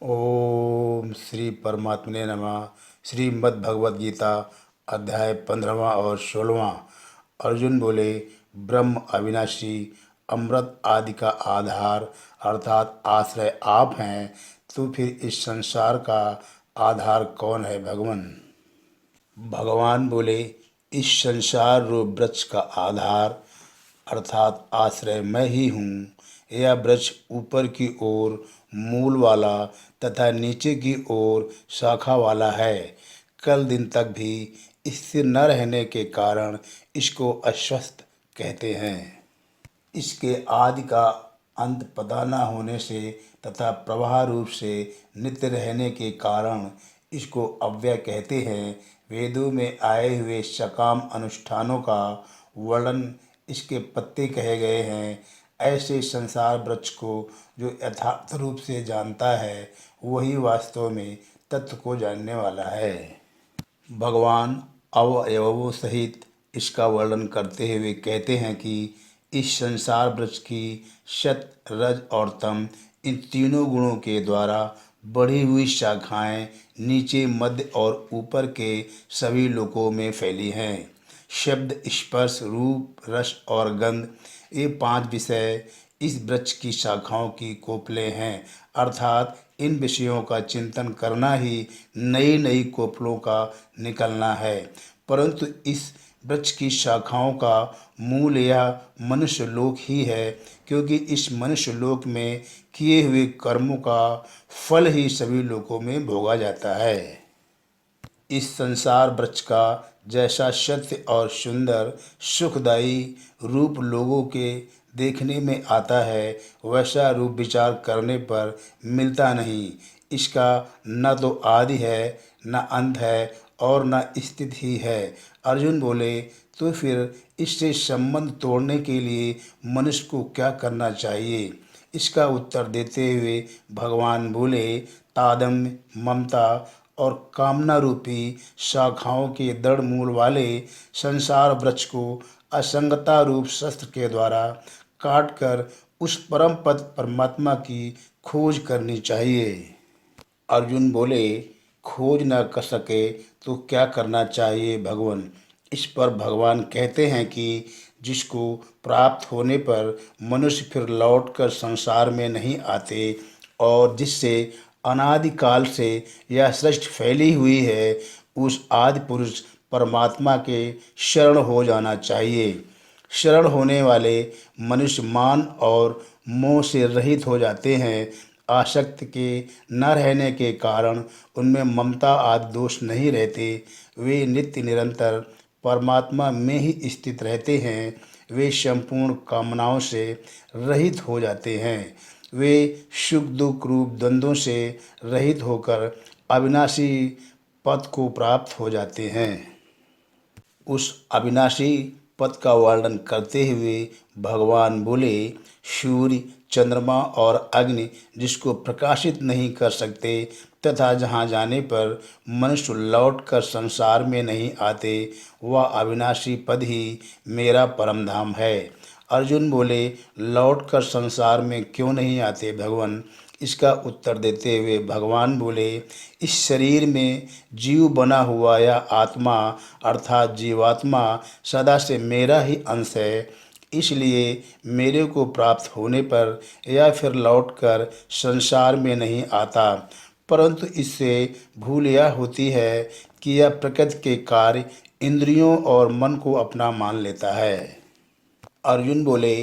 ओम श्री परमात्मने नमः। श्रीमद् भगवद गीता अध्याय 15वां और 16वां। अर्जुन बोले, ब्रह्म अविनाशी, अमृत आदि का आधार अर्थात आश्रय आप हैं, तो फिर इस संसार का आधार कौन है भगवान? भगवान बोले, इस संसार रूप वृक्ष का आधार अर्थात आश्रय मैं ही हूँ। यह वृक्ष ऊपर की ओर मूल वाला तथा नीचे की ओर शाखा वाला है। कल दिन तक भी स्थिर न रहने के कारण इसको अस्वस्थ कहते हैं। इसके आदि का अंत पता न होने से तथा प्रवाह रूप से नित्य रहने के कारण इसको अव्यय कहते हैं। वेदों में आए हुए सकाम अनुष्ठानों का वर्णन इसके पत्ते कहे गए हैं। ऐसे संसार वृक्ष को जो यथार्थ रूप से जानता है, वही वास्तव में तत्व को जानने वाला है। भगवान अवयवों सहित इसका वर्णन करते हुए कहते हैं कि इस संसार वृक्ष की सत, रज और तम इन तीनों गुणों के द्वारा बढ़ी हुई शाखाएं नीचे, मध्य और ऊपर के सभी लोकों में फैली हैं। शब्द, स्पर्श, रूप, रस और गंध, ये 5 विषय इस वृक्ष की शाखाओं की कोपलें हैं। अर्थात इन विषयों का चिंतन करना ही नई नई कोपलों का निकलना है। परंतु इस वृक्ष की शाखाओं का मूल यह मनुष्य लोक ही है, क्योंकि इस मनुष्य लोक में किए हुए कर्मों का फल ही सभी लोकों में भोगा जाता है। इस संसार वृक्ष का जैसा सत्य और सुंदर सुखदायी रूप लोगों के देखने में आता है, वैसा रूप विचार करने पर मिलता नहीं। इसका न तो आदि है, न अंत है और न स्थिति ही है। अर्जुन बोले, तो फिर इससे संबंध तोड़ने के लिए मनुष्य को क्या करना चाहिए? इसका उत्तर देते हुए भगवान बोले, तादम्य, ममता और कामना रूपी शाखाओं के दृढ़ मूल वाले संसार वृक्ष को असंगता रूप शस्त्र के द्वारा काट कर उस परम पद परमात्मा की खोज करनी चाहिए। अर्जुन बोले, खोज न कर सके तो क्या करना चाहिए भगवान? इस पर भगवान कहते हैं कि जिसको प्राप्त होने पर मनुष्य फिर लौटकर संसार में नहीं आते और जिससे अनादिकाल से यह सृष्टि फैली हुई है, उस आदि पुरुष परमात्मा के शरण हो जाना चाहिए। शरण होने वाले मनुष्य मान और मोह से रहित हो जाते हैं। आसक्त के न रहने के कारण उनमें ममता आदि दोष नहीं रहते। वे नित्य निरंतर परमात्मा में ही स्थित रहते हैं। वे संपूर्ण कामनाओं से रहित हो जाते हैं। वे सुख दुख रूप द्वंद्वों से रहित होकर अविनाशी पद को प्राप्त हो जाते हैं। उस अविनाशी पद का वर्णन करते हुए भगवान बोले, सूर्य, चंद्रमा और अग्नि जिसको प्रकाशित नहीं कर सकते तथा जहाँ जाने पर मनुष्य लौटकर संसार में नहीं आते, वह अविनाशी पद ही मेरा परम धाम है। अर्जुन बोले, लौटकर संसार में क्यों नहीं आते भगवान? इसका उत्तर देते हुए भगवान बोले, इस शरीर में जीव बना हुआ यह आत्मा अर्थात जीवात्मा सदा से मेरा ही अंश है। इसलिए मेरे को प्राप्त होने पर यह फिर लौटकर संसार में नहीं आता। परंतु इससे भूल यह होती है कि यह प्रकृति के कार्य इंद्रियों और मन को अपना मान लेता है। अर्जुन बोले,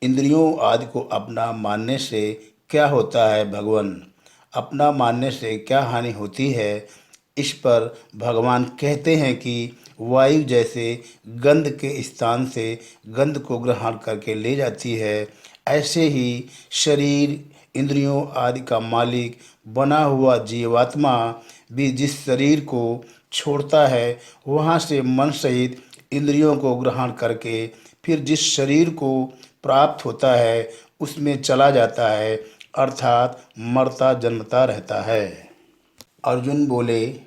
इंद्रियों आदि को अपना मानने से क्या होता है भगवान? अपना मानने से क्या हानि होती है? इस पर भगवान कहते हैं कि वायु जैसे गंध के स्थान से गंध को ग्रहण करके ले जाती है, ऐसे ही शरीर, इंद्रियों आदि का मालिक बना हुआ जीवात्मा भी जिस शरीर को छोड़ता है, वहाँ से मन सहित इंद्रियों को ग्रहण करके फिर जिस शरीर को प्राप्त होता है उसमें चला जाता है, अर्थात मरता जन्मता रहता है। अर्जुन बोले,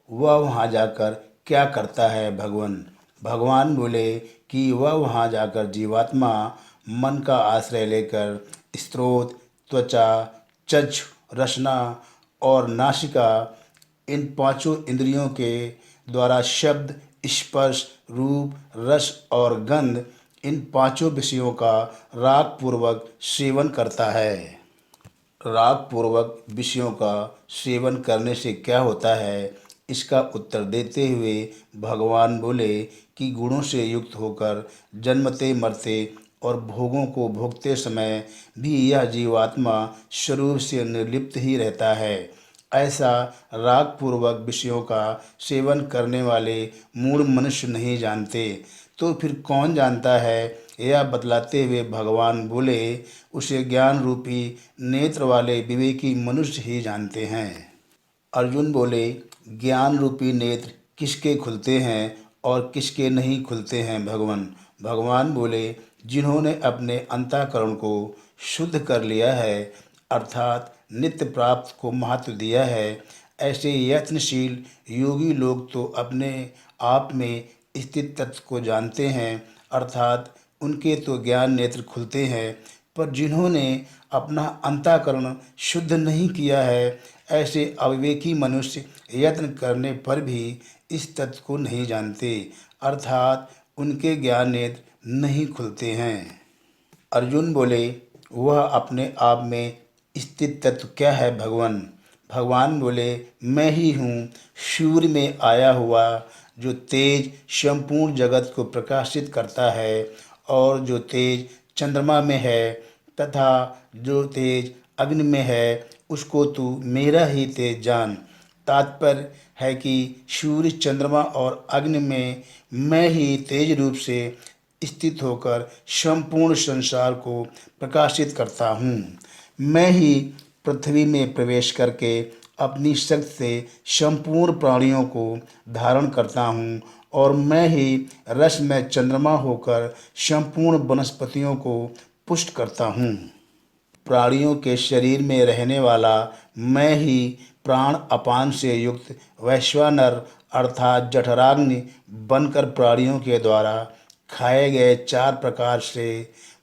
वह वहाँ जाकर क्या करता है भगवान? भगवान बोले कि वह वहाँ जाकर जीवात्मा मन का आश्रय लेकर स्रोत, त्वचा, चक्षु, रसना और नासिका, इन पांचों इंद्रियों के द्वारा शब्द, स्पर्श, रूप, रस और गंध, इन पांचों विषयों का राग पूर्वक सेवन करता है। राग पूर्वक विषयों का सेवन करने से क्या होता है, इसका उत्तर देते हुए भगवान बोले कि गुणों से युक्त होकर जन्मते मरते और भोगों को भोगते समय भी यह जीवात्मा स्वरूप से निर्लिप्त ही रहता है। ऐसा राग पूर्वक विषयों का सेवन करने वाले मूढ़ मनुष्य नहीं जानते, तो फिर कौन जानता है? यह बतलाते हुए भगवान बोले, उसे ज्ञान रूपी नेत्र वाले विवेकी मनुष्य ही जानते हैं। अर्जुन बोले, ज्ञान रूपी नेत्र किसके खुलते हैं और किसके नहीं खुलते हैं भगवान? भगवान बोले, जिन्होंने अपने अंतःकरण को शुद्ध कर लिया है, अर्थात नित्य प्राप्त को महत्व दिया है, ऐसे यत्नशील योगी लोग तो अपने आप में स्थित तत्व को जानते हैं, अर्थात उनके तो ज्ञान नेत्र खुलते हैं। पर जिन्होंने अपना अंतःकरण शुद्ध नहीं किया है, ऐसे अविवेकी मनुष्य यत्न करने पर भी इस तत्व को नहीं जानते, अर्थात उनके ज्ञान नेत्र नहीं खुलते हैं। अर्जुन बोले, वह अपने आप में स्थित तत्व क्या है भगवान? भगवान बोले, मैं ही हूँ, सूर्य में आया हुआ जो तेज संपूर्ण जगत को प्रकाशित करता है, और जो तेज चंद्रमा में है तथा जो तेज अग्नि में है, उसको तू मेरा ही तेज जान। तात्पर्य है कि सूर्य, चंद्रमा और अग्नि में मैं ही तेज रूप से स्थित होकर संपूर्ण संसार को प्रकाशित करता हूँ। मैं ही पृथ्वी में प्रवेश करके अपनी शक्ति से संपूर्ण प्राणियों को धारण करता हूँ, और मैं ही रस में चंद्रमा होकर संपूर्ण वनस्पतियों को पुष्ट करता हूँ। प्राणियों के शरीर में रहने वाला मैं ही प्राण अपान से युक्त वैश्वानर अर्थात जठराग्नि बनकर प्राणियों के द्वारा खाए गए चार प्रकार से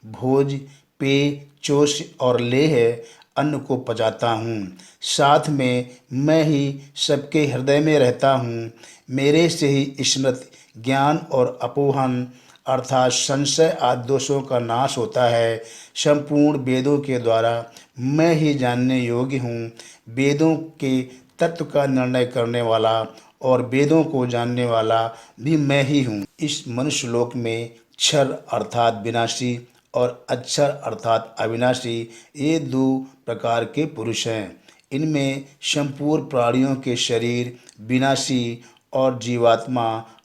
भोज, पेय, चोष्य और लेह अन्न को पचाता हूँ। साथ में मैं ही सबके हृदय में रहता हूँ। मेरे से ही स्मृति, ज्ञान और अपोहन अर्थात संशय आदि दोषों का नाश होता है। संपूर्ण वेदों के द्वारा मैं ही जानने योग्य हूँ। वेदों के तत्व का निर्णय करने वाला और वेदों को जानने वाला भी मैं ही हूँ। इस मनुष्य लोक में क्षर अर्थात विनाशी और अक्षर अर्थात अविनाशी, ये दो प्रकार के पुरुष हैं। इनमें संपूर्ण प्राणियों के शरीर विनाशी और जीवात्मा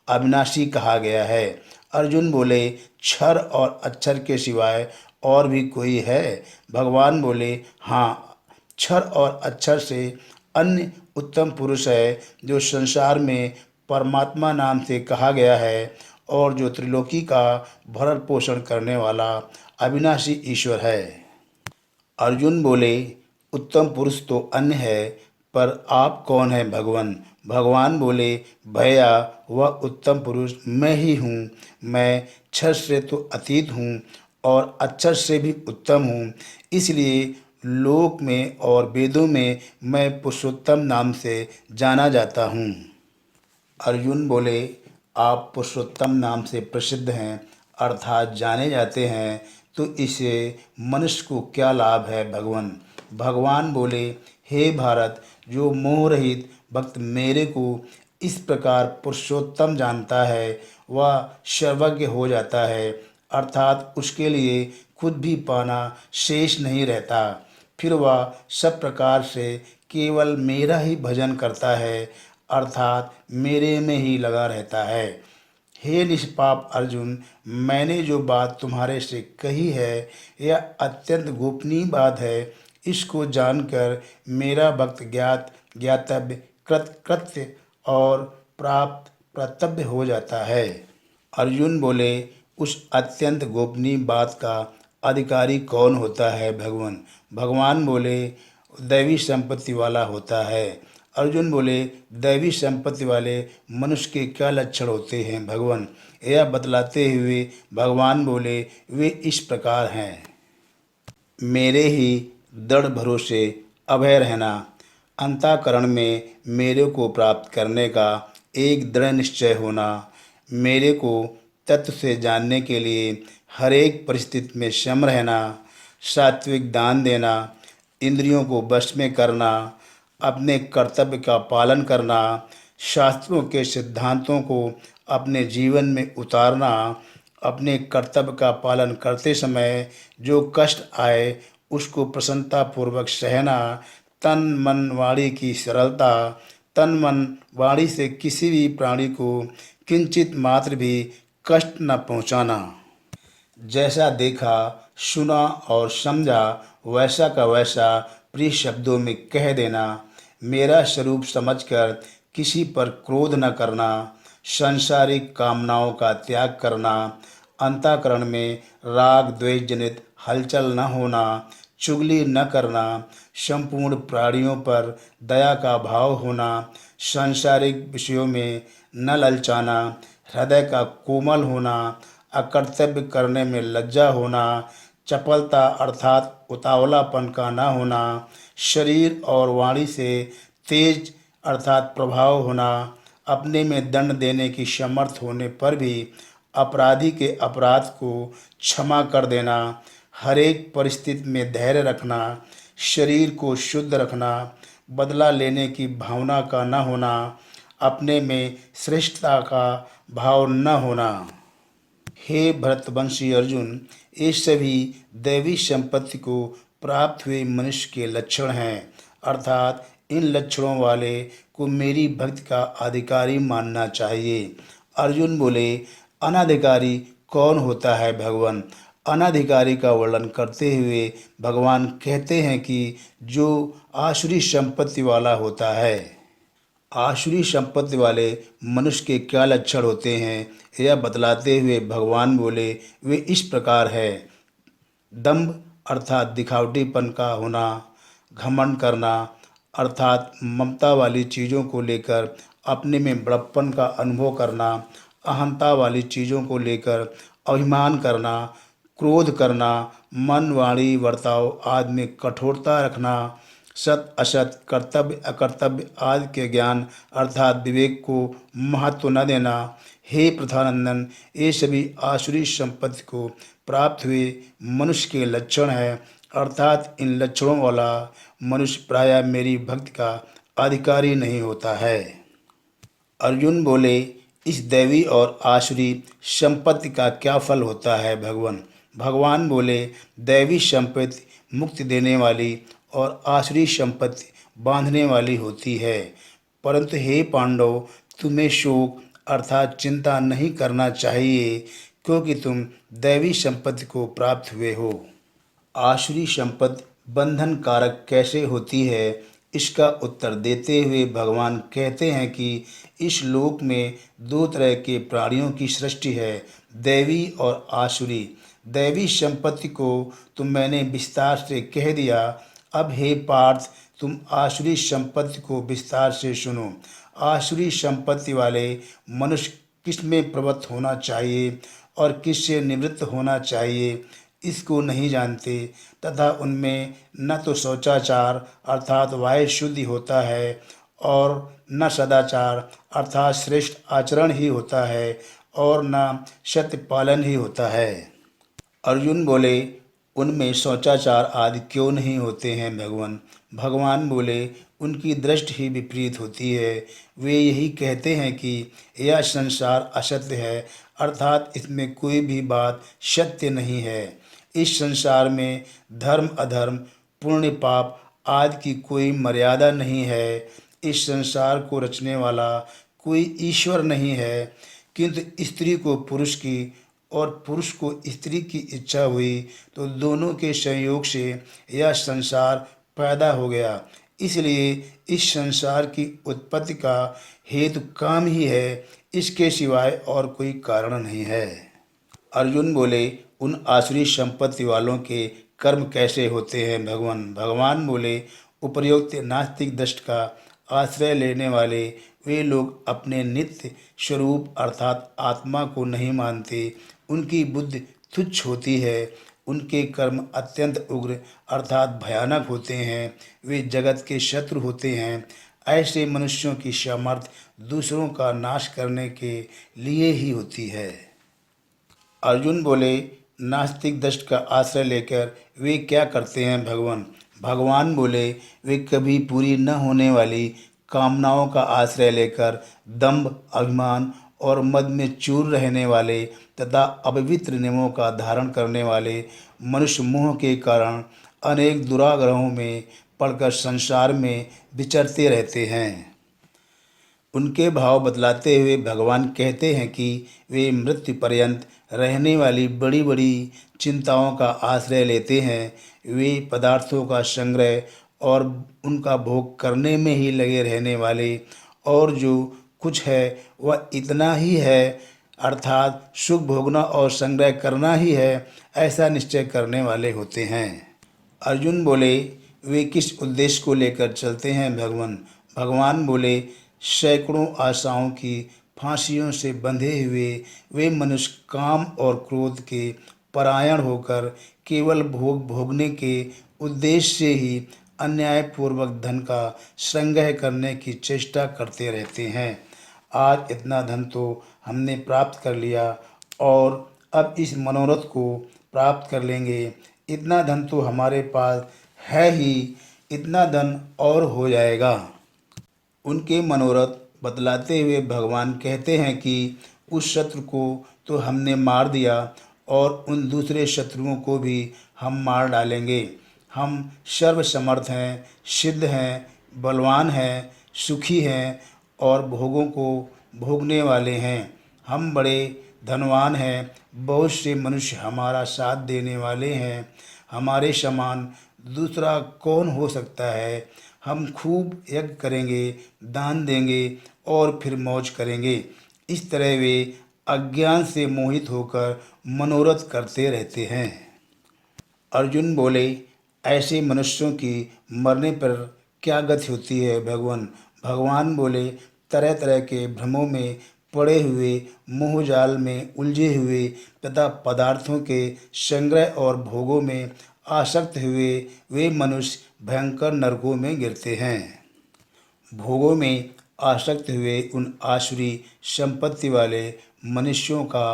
अविनाशी कहा गया है। अर्जुन बोले, क्षर और अक्षर के सिवाय और भी कोई है? भगवान बोले, हाँ, क्षर और अक्षर से अन्य उत्तम पुरुष है, जो संसार में परमात्मा नाम से कहा गया है और जो त्रिलोकी का भरण पोषण करने वाला अविनाशी ईश्वर है। अर्जुन बोले, उत्तम पुरुष तो अन्य है, पर आप कौन हैं भगवान? भगवान बोले, भैया, वह उत्तम पुरुष मैं ही हूँ। मैं क्षर से तो अतीत हूँ और अक्षर से भी उत्तम हूँ, इसलिए लोक में और वेदों में मैं पुरुषोत्तम नाम से जाना जाता हूँ। अर्जुन बोले, आप पुरुषोत्तम नाम से प्रसिद्ध हैं अर्थात जाने जाते हैं, तो इससे मनुष्य को क्या लाभ है भगवान? भगवान बोले, हे भारत, जो मोह रहित भक्त मेरे को इस प्रकार पुरुषोत्तम जानता है, वह सर्वज्ञ हो जाता है, अर्थात उसके लिए खुद भी पाना शेष नहीं रहता। फिर वह सब प्रकार से केवल मेरा ही भजन करता है, अर्थात मेरे में ही लगा रहता है। हे निष्पाप अर्जुन, मैंने जो बात तुम्हारे से कही है, यह अत्यंत गोपनीय बात है। इसको जानकर मेरा भक्त ज्ञात, ज्ञातव्य, कृत, कृत्य और प्राप्त, प्रतव्य हो जाता है। अर्जुन बोले, उस अत्यंत गोपनीय बात का अधिकारी कौन होता है भगवान? भगवान बोले, दैवी संपत्ति वाला होता है। अर्जुन बोले, दैवी संपत्ति वाले मनुष्य के क्या लक्षण होते हैं भगवान? यह बतलाते हुए भगवान बोले, वे इस प्रकार हैं। मेरे ही दृढ़ भरोसे अभय रहना, अंतःकरण में मेरे को प्राप्त करने का एक दृढ़ निश्चय होना, मेरे को तत्व से जानने के लिए हर एक परिस्थिति में सम रहना, सात्विक दान देना, इंद्रियों को वश में करना, अपने कर्तव्य का पालन करना, शास्त्रों के सिद्धांतों को अपने जीवन में उतारना, अपने कर्तव्य का पालन करते समय जो कष्ट आए उसको प्रसन्नतापूर्वक सहना, तन मन वाणी की सरलता, तन मन वाणी से किसी भी प्राणी को किंचित मात्र भी कष्ट न पहुंचाना। जैसा देखा, सुना और समझा वैसा का वैसा प्रिय शब्दों में कह देना, मेरा स्वरूप समझकर किसी पर क्रोध न करना, सांसारिक कामनाओं का त्याग करना, अंतःकरण में राग द्वेष जनित हलचल न होना, चुगली न करना, संपूर्ण प्राणियों पर दया का भाव होना, सांसारिक विषयों में न ललचाना, हृदय का कोमल होना, अकर्तव्य करने में लज्जा होना, चपलता अर्थात उतावलापन का न होना, शरीर और वाणी से तेज अर्थात प्रभाव होना, अपने में दंड देने की समर्थ होने पर भी अपराधी के अपराध को क्षमा कर देना, हर एक परिस्थिति में धैर्य रखना, शरीर को शुद्ध रखना, बदला लेने की भावना का न होना, अपने में श्रेष्ठता का भाव न होना। हे भरतवंशी अर्जुन, ये सभी दैवी संपत्ति को प्राप्त हुए मनुष्य के लक्षण हैं, अर्थात इन लक्षणों वाले को मेरी भक्ति का अधिकारी मानना चाहिए। अर्जुन बोले, अनाधिकारी कौन होता है भगवान? अनाधिकारी का वर्णन करते हुए भगवान कहते हैं कि जो आसुरी संपत्ति वाला होता है। आसुरी संपत्ति वाले मनुष्य के क्या लक्षण होते हैं यह बतलाते हुए भगवान बोले, वे इस प्रकार है। दंभ अर्थात दिखावटीपन का होना, घमंड करना अर्थात ममता वाली चीज़ों को लेकर अपने में बड़प्पन का अनुभव करना, अहंता वाली चीज़ों को लेकर अभिमान करना, क्रोध करना, मन वाणी वर्ताव आदि में कठोरता रखना, सत असत कर्तव्य अकर्तव्य आदि के ज्ञान अर्थात विवेक को महत्व न देना। हे प्रधानंदन, ये सभी आसुरी संपत्ति को प्राप्त हुए मनुष्य के लक्षण है, अर्थात इन लक्षणों वाला मनुष्य प्रायः मेरी भक्ति का अधिकारी नहीं होता है। अर्जुन बोले, इस दैवी और आसुरी संपत्ति का क्या फल होता है भगवान? भगवान बोले, दैवी संपत्ति मुक्ति देने वाली और आसुरी संपत्ति बांधने वाली होती है। परंतु हे पांडव, तुम्हें शोक अर्थात चिंता नहीं करना चाहिए, क्योंकि तुम दैवी संपत्ति को प्राप्त हुए हो। आसुरी संपत्ति बंधन कारक कैसे होती है, इसका उत्तर देते हुए भगवान कहते हैं कि इस लोक में दो तरह के प्राणियों की सृष्टि है, दैवी और आसुरी। दैवी संपत्ति को तो मैंने विस्तार से कह दिया, अब हे पार्थ, तुम आसुरी संपत्ति को विस्तार से सुनो। आसुरी संपत्ति वाले मनुष्य किस में प्रवृत्त होना चाहिए और किससे निवृत्त होना चाहिए, इसको नहीं जानते, तथा उनमें न तो शौचाचार अर्थात वायु शुद्धि होता है और न सदाचार अर्थात श्रेष्ठ आचरण ही होता है और न सत्य पालन ही होता है। अर्जुन बोले, उनमें शौचाचार आदि क्यों नहीं होते हैं भगवान? भगवान बोले, उनकी दृष्टि ही विपरीत होती है। वे यही कहते हैं कि यह संसार असत्य है, अर्थात इसमें कोई भी बात सत्य नहीं है। इस संसार में धर्म अधर्म पुण्य पाप आदि की कोई मर्यादा नहीं है। इस संसार को रचने वाला कोई ईश्वर नहीं है, किंतु स्त्री को पुरुष की और पुरुष को स्त्री की इच्छा हुई तो दोनों के संयोग से यह संसार पैदा हो गया। इसलिए इस संसार की उत्पत्ति का हेतु काम ही है, इसके सिवाय और कोई कारण नहीं है। अर्जुन बोले, उन आसुरी संपत्ति वालों के कर्म कैसे होते हैं भगवान? भगवान बोले, उपर्युक्त नास्तिक दृष्टि का आश्रय लेने वाले वे लोग अपने नित्य स्वरूप अर्थात आत्मा को नहीं मानते, उनकी बुद्धि तुच्छ होती है, उनके कर्म अत्यंत उग्र अर्थात भयानक होते हैं। वे जगत के शत्रु होते हैं। ऐसे मनुष्यों की सामर्थ्य दूसरों का नाश करने के लिए ही होती है। अर्जुन बोले, नास्तिक दृष्टि का आश्रय लेकर वे क्या करते हैं भगवान? भगवान बोले, वे कभी पूरी न होने वाली कामनाओं का आश्रय लेकर दंभ, अभिमान और मद में चूर रहने वाले तथा अपवित्र नियमों का धारण करने वाले मनुष्य मोह के कारण अनेक दुराग्रहों में पड़कर संसार में विचरते रहते हैं। उनके भाव बतलाते हुए भगवान कहते हैं कि वे मृत्यु पर्यंत रहने वाली बड़ी बड़ी चिंताओं का आश्रय लेते हैं। वे पदार्थों का संग्रह और उनका भोग करने में ही लगे रहने वाले और जो कुछ है वह इतना ही है अर्थात सुख भोगना और संग्रह करना ही है, ऐसा निश्चय करने वाले होते हैं। अर्जुन बोले, वे किस उद्देश्य को लेकर चलते हैं भगवान? भगवान बोले, सैकड़ों आशाओं की फांसियों से बंधे हुए वे मनुष्य काम और क्रोध के परायण होकर केवल भोग भोगने के उद्देश्य से ही अन्यायपूर्वक धन का संग्रह करने की चेष्टा करते रहते हैं। आज इतना धन तो हमने प्राप्त कर लिया और अब इस मनोरथ को प्राप्त कर लेंगे। इतना धन तो हमारे पास है ही, इतना धन और हो जाएगा। उनके मनोरथ बतलाते हुए भगवान कहते हैं कि उस शत्रु को तो हमने मार दिया और उन दूसरे शत्रुओं को भी हम मार डालेंगे। हम सर्वसमर्थ हैं, सिद्ध हैं, बलवान हैं, सुखी हैं और भोगों को भोगने वाले हैं। हम बड़े धनवान हैं, बहुत से मनुष्य हमारा साथ देने वाले हैं। हमारे समान दूसरा कौन हो सकता है? हम खूब यज्ञ करेंगे, दान देंगे और फिर मौज करेंगे। इस तरह वे अज्ञान से मोहित होकर मनोरथ करते रहते हैं। अर्जुन बोले, ऐसे मनुष्यों की मरने पर क्या गति होती है भगवान? भगवान बोले, तरह तरह के भ्रमों में पड़े हुए, मोह जाल में उलझे हुए तथा पदार्थों के संग्रह और भोगों में आसक्त हुए वे मनुष्य भयंकर नरकों में गिरते हैं। भोगों में आसक्त हुए उन आसुरी संपत्ति वाले मनुष्यों का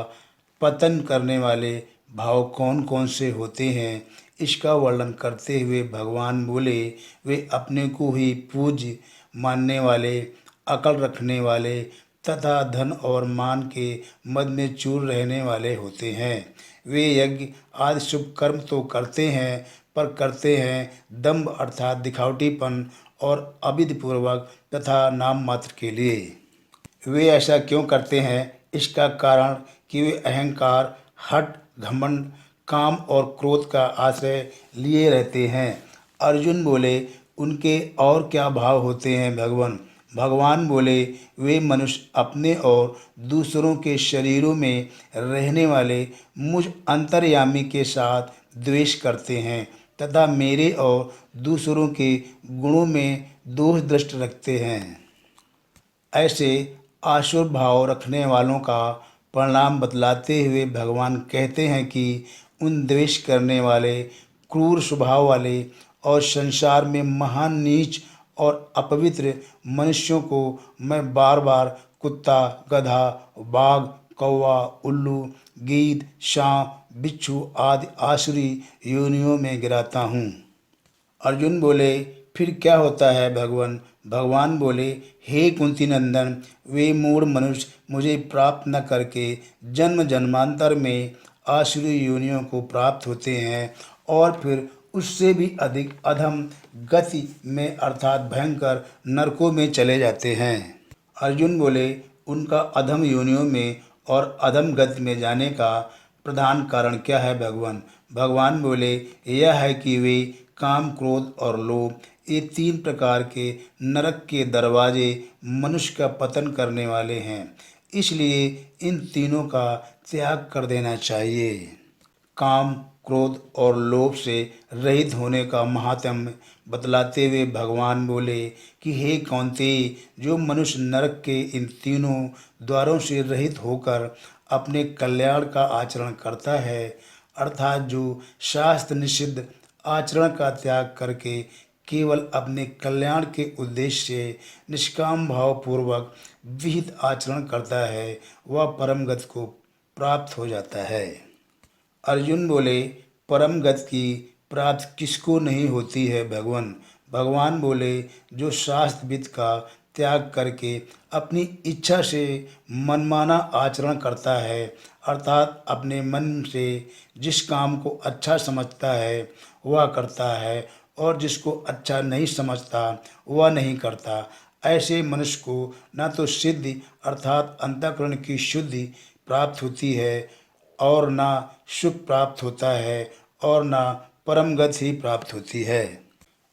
पतन करने वाले भाव कौन कौन से होते हैं, इसका वर्णन करते हुए भगवान बोले, वे अपने को ही पूज्य मानने वाले, अकल रखने वाले तथा धन और मान के मद में चूर रहने वाले होते हैं। वे यज्ञ आदि शुभ कर्म तो करते हैं, पर करते हैं दंभ अर्थात दिखावटीपन और अविधिपूर्वक तथा नाम मात्र के लिए। वे ऐसा क्यों करते हैं? इसका कारण कि वे अहंकार, हठ, घमंड, काम और क्रोध का आश्रय लिए रहते हैं। अर्जुन बोले, उनके और क्या भाव होते हैं भगवान? भगवान बोले, वे मनुष्य अपने और दूसरों के शरीरों में रहने वाले मुझ अंतर्यामी के साथ द्वेष करते हैं तथा मेरे और दूसरों के गुणों में दोष दृष्टि रखते हैं। ऐसे आसुर भाव रखने वालों का परिणाम बतलाते हुए भगवान कहते हैं कि उन द्वेष करने वाले, क्रूर स्वभाव वाले और संसार में महान नीच और अपवित्र मनुष्यों को मैं बार बार कुत्ता, गधा, बाघ, कौवा, उल्लू, गीद, सांप, बिच्छू आदि आसुरी योनियों में गिराता हूँ। अर्जुन बोले, फिर क्या होता है भगवान? भगवान बोले, हे कुंती नंदन, वे मूढ़ मनुष्य मुझे प्राप्त न करके जन्म जन्मांतर में आसुरी योनियों को प्राप्त होते हैं और फिर उससे भी अधिक अधम गति में अर्थात भयंकर नरकों में चले जाते हैं। अर्जुन बोले, उनका अधम योनियों में और अधम गति में जाने का प्रधान कारण क्या है भगवान? भगवान बोले, यह है कि वे काम, क्रोध और लोभ, ये तीन प्रकार के नरक के दरवाजे मनुष्य का पतन करने वाले हैं। इसलिए इन तीनों का त्याग कर देना चाहिए। काम, क्रोध और लोभ से रहित होने का महात्म्य बतलाते हुए भगवान बोले कि हे कौन्तेय, जो मनुष्य नरक के इन तीनों द्वारों से रहित होकर अपने कल्याण का आचरण करता है अर्थात जो शास्त्र निषिद्ध आचरण का त्याग करके केवल अपने कल्याण के उद्देश्य से निष्काम भाव पूर्वक विहित आचरण करता है वह परम गति को प्राप्त हो जाता है। अर्जुन बोले, परम गति की प्राप्ति किसको नहीं होती है भगवान? भगवान बोले, जो शास्त्रविद का त्याग करके अपनी इच्छा से मनमाना आचरण करता है, अर्थात अपने मन से जिस काम को अच्छा समझता है वह करता है और जिसको अच्छा नहीं समझता वह नहीं करता, ऐसे मनुष्य को न तो सिद्धि अर्थात अंतःकरण की शुद्धि प्राप्त होती है और ना सुख प्राप्त होता है और ना परम गति ही प्राप्त होती है।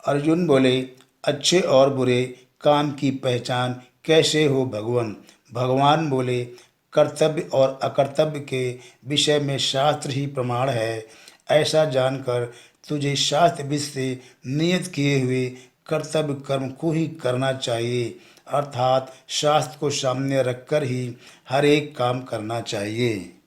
अर्जुन बोले, अच्छे और बुरे काम की पहचान कैसे हो भगवान? भगवान बोले, कर्तव्य और अकर्तव्य के विषय में शास्त्र ही प्रमाण है। ऐसा जानकर तुझे शास्त्र विध से नियत किए हुए कर्तव्य कर्म को ही करना चाहिए, अर्थात शास्त्र को सामने रखकर ही हर एक काम करना चाहिए।